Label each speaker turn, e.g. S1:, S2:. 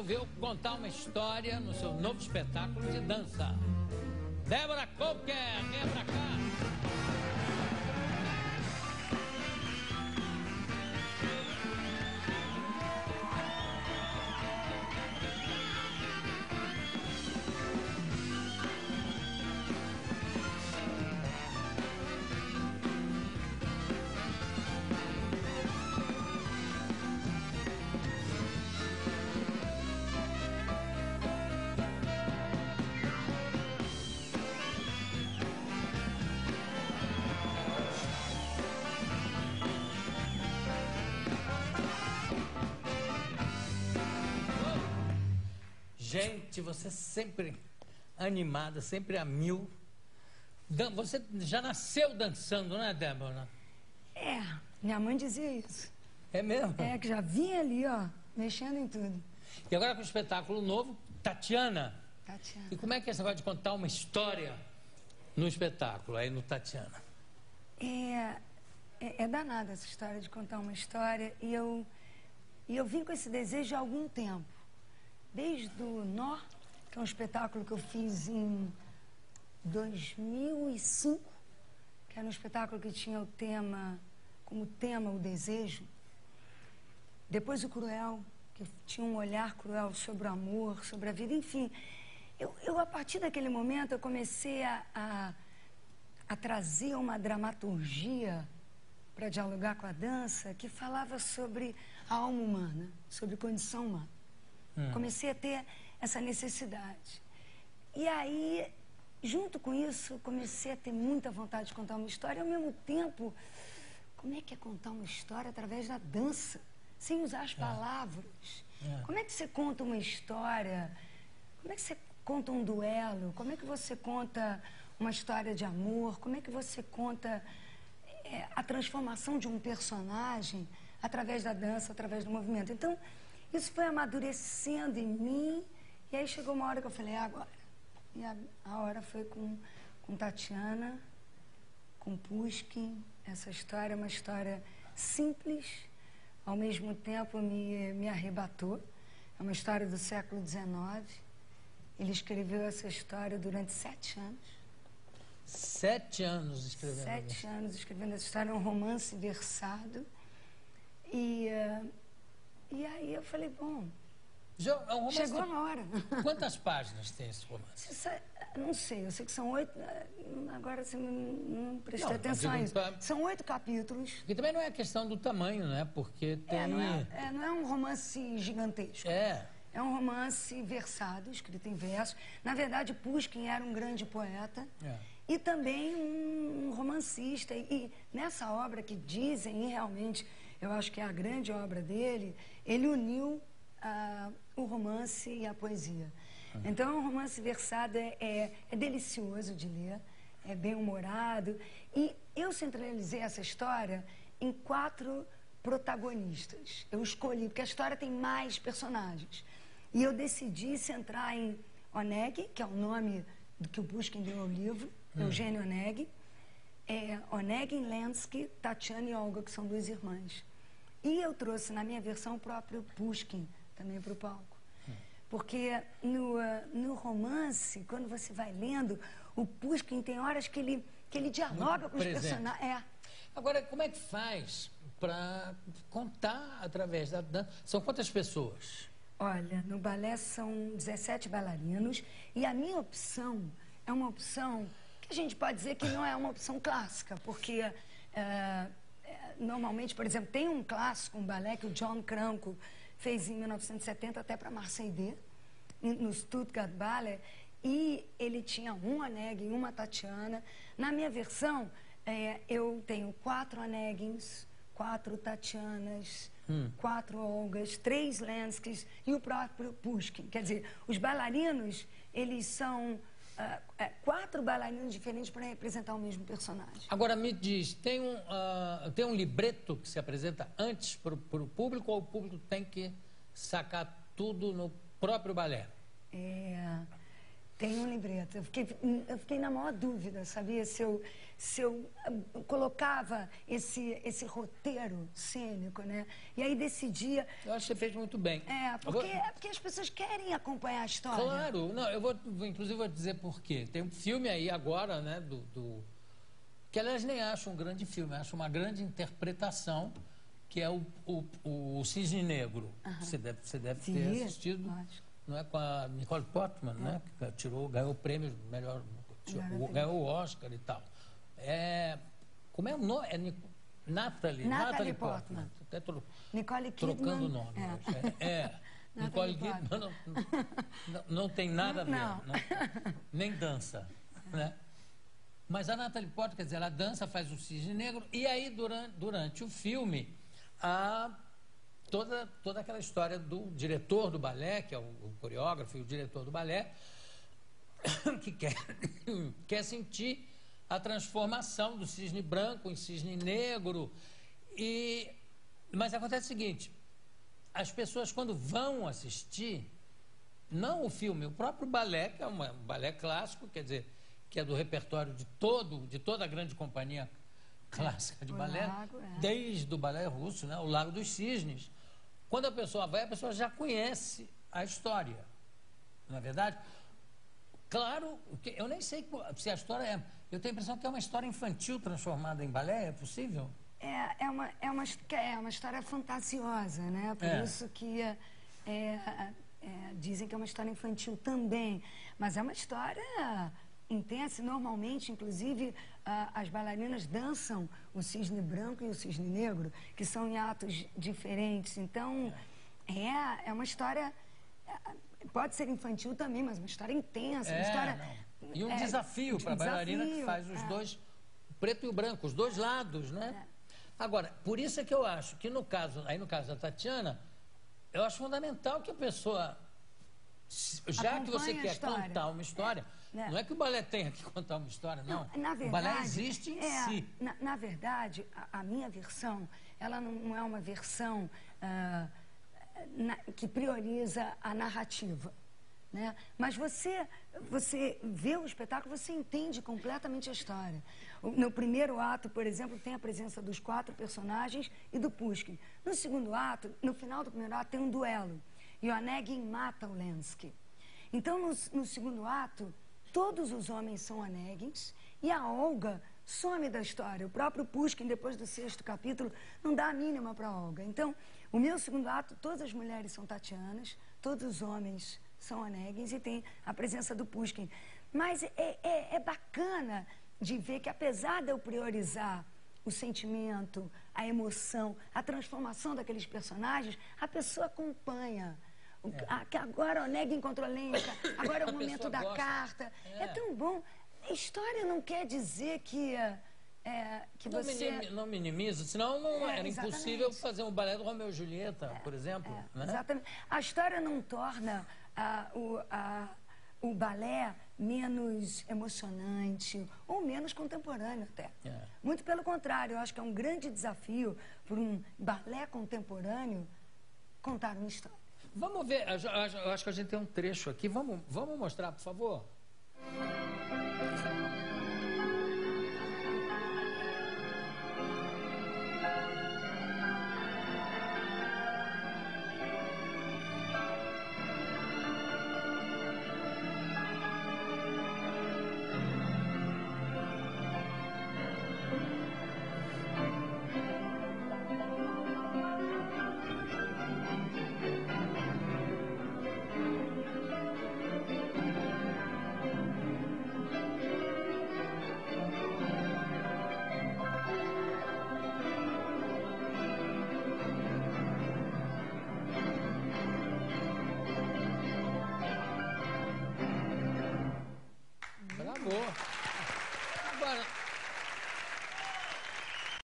S1: resolveu contar uma história no seu novo espetáculo de dança. Débora Coker, venha pra cá. Gente, você sempre animada, sempre a mil. Você já nasceu dançando, não é, Débora?
S2: É, minha mãe dizia isso.
S1: É mesmo?
S2: É, que já vinha ali, ó, mexendo em tudo.
S1: E agora com o espetáculo novo, Tatiana.
S2: Tatiana.
S1: E como é que é esse negócio de contar uma história no espetáculo, aí no Tatiana?
S2: É danada essa história de contar uma história. E eu vim com esse desejo há algum tempo. Desde o Nó, que é um espetáculo que eu fiz em 2005, que era um espetáculo que tinha como tema o desejo. Depois o Cruel, que tinha um olhar cruel sobre o amor, sobre a vida, enfim. Eu a partir daquele momento, eu comecei a trazer uma dramaturgia para dialogar com a dança que falava sobre a alma humana, sobre condição humana. Comecei a ter essa necessidade. E aí, junto com isso, comecei a ter muita vontade de contar uma história. E, ao mesmo tempo, como é que é contar uma história através da dança, sem usar as palavras? Como é que você conta uma história? Como é que você conta um duelo? Como é que você conta uma história de amor? Como é que você conta a transformação de um personagem através da dança, através do movimento? Então, isso foi amadurecendo em mim, e aí chegou uma hora que eu falei, agora. E a hora foi com Tatiana, com Pushkin. Essa história é uma história simples, ao mesmo tempo me arrebatou. É uma história do século XIX. Ele escreveu essa história durante 7 anos.
S1: 7 anos escrevendo?
S2: 7 anos escrevendo essa história, é um romance versado. E aí eu falei, bom,
S1: é um romance
S2: chegou a hora.
S1: Quantas páginas tem esse romance?
S2: Não sei, eu sei que são 8, agora você não prestei atenção a isso. São 8 capítulos.
S1: E também não é questão do tamanho, né? Porque tem...
S2: não é um romance gigantesco. É um romance versado, escrito em versos. Na verdade, Pushkin era um grande poeta e também um romancista. E nessa obra que dizem, e realmente eu acho que é a grande obra dele, ele uniu o romance e a poesia. Então, um romance versado é delicioso de ler, é bem-humorado. E eu centralizei essa história em 4 protagonistas. Eu escolhi, porque a história tem mais personagens. E eu decidi centrar em Oneg, que é o nome do que o Pushkin deu ao livro, Eugênio Oneg. Onegin Lenski, Tatiana e Olga, que são 2 irmãs. E eu trouxe na minha versão o próprio Pushkin também para o palco. Porque no romance, quando você vai lendo, o Pushkin tem horas que ele dialoga com os personagens.
S1: Agora, como é que faz para contar através da dança? São quantas pessoas?
S2: Olha, no balé são 17 bailarinos e a minha opção é uma opção que a gente pode dizer que não é uma opção clássica, porque normalmente, por exemplo, tem um clássico, um balé que o John Cranko fez em 1970 até para Marseille, no Stuttgart Ballet, e ele tinha um Oneg e uma Tatiana. Na minha versão, eu tenho 4 Oneguins, 4 Tatianas, 4 Olgas, 3 Lenskis e o próprio Pushkin. Quer dizer, os bailarinos, eles são 4 bailarinos diferentes para representar o mesmo personagem.
S1: Agora, me diz, tem um libreto que se apresenta antes para o público, ou o público tem que sacar tudo no próprio balé?
S2: Tem um libreto. Eu fiquei na maior dúvida, sabia? Se eu colocava esse roteiro cênico, né? E aí decidia...
S1: Eu acho que você fez muito bem.
S2: Porque as pessoas querem acompanhar a história.
S1: Claro. Não, inclusive, vou dizer por quê. Tem um filme aí agora, né, que, aliás, nem acho um grande filme, acho uma grande interpretação, que é o Cisne Negro. Você deve ter assistido.
S2: Lógico.
S1: Não é, com a Nicole Portman, né? Que ganhou o prêmio melhor, ganhou o Oscar e tal. Como é o nome? Natalie Portman. Até
S2: Nicole Kidman.
S1: Trocando o nome. Nicole Kidman não tem nada a ver. Não, nem dança, né? Mas a Natalie Portman, quer dizer, ela dança, faz o Cisne Negro, e aí durante o filme toda aquela história do diretor do balé, que é o coreógrafo e o diretor do balé, que quer sentir a transformação do cisne branco em cisne negro. Mas acontece o seguinte, as pessoas, quando vão assistir, não o filme, o próprio balé, que é um balé clássico, quer dizer, que é do repertório de toda a grande companhia clássica de balé, desde o balé russo, né, o Lago dos Cisnes. Quando a pessoa vai, a pessoa já conhece a história, não é verdade? Claro, eu nem sei se a história é... Eu tenho a impressão que é uma história infantil transformada em balé, é possível?
S2: É uma história fantasiosa, né? Por isso que dizem que é uma história infantil também. Mas é uma história intensa. Normalmente, inclusive, as bailarinas dançam o cisne branco e o cisne negro, que são em atos diferentes. Então, é uma história... Pode ser infantil também, mas uma história intensa, uma história...
S1: E um desafio para a bailarina que faz os dois, o preto e o branco, os dois lados, né? Agora, por isso é que eu acho que no caso da Tatiana, eu acho fundamental que a pessoa, já que você quer contar uma história, não é que o balé tenha que contar uma história, não.
S2: Na verdade,
S1: o balé existe em si.
S2: Na verdade, a minha versão, ela não é uma versão que prioriza a narrativa, né? Mas você vê o espetáculo, você entende completamente a história. No primeiro ato, por exemplo, tem a presença dos 4 personagens e do Pushkin. No segundo ato, no final do primeiro ato, tem um duelo. E o Onegin mata o Lenski. Então, no segundo ato, todos os homens são Onegins e a Olga some da história. O próprio Pushkin, depois do 6º capítulo, não dá a mínima para a Olga. Então, o meu segundo ato, todas as mulheres são Tatianas, todos os homens são Onegins e tem a presença do Pushkin. Mas é bacana de ver que, apesar de eu priorizar o sentimento, a emoção, a transformação daqueles personagens, a pessoa acompanha. Que agora o Onegin encontrou Lenka, agora é o momento da carta. É tão bom. A história não quer dizer que você...
S1: Não minimiza, senão era impossível fazer um balé do Romeu e Julieta, por exemplo. Né?
S2: Exatamente. A história não torna o balé menos emocionante ou menos contemporâneo até. Muito pelo contrário, eu acho que é um grande desafio para um balé contemporâneo contar uma história.
S1: Vamos ver, eu acho que a gente tem um trecho aqui, vamos mostrar, por favor? Bravo!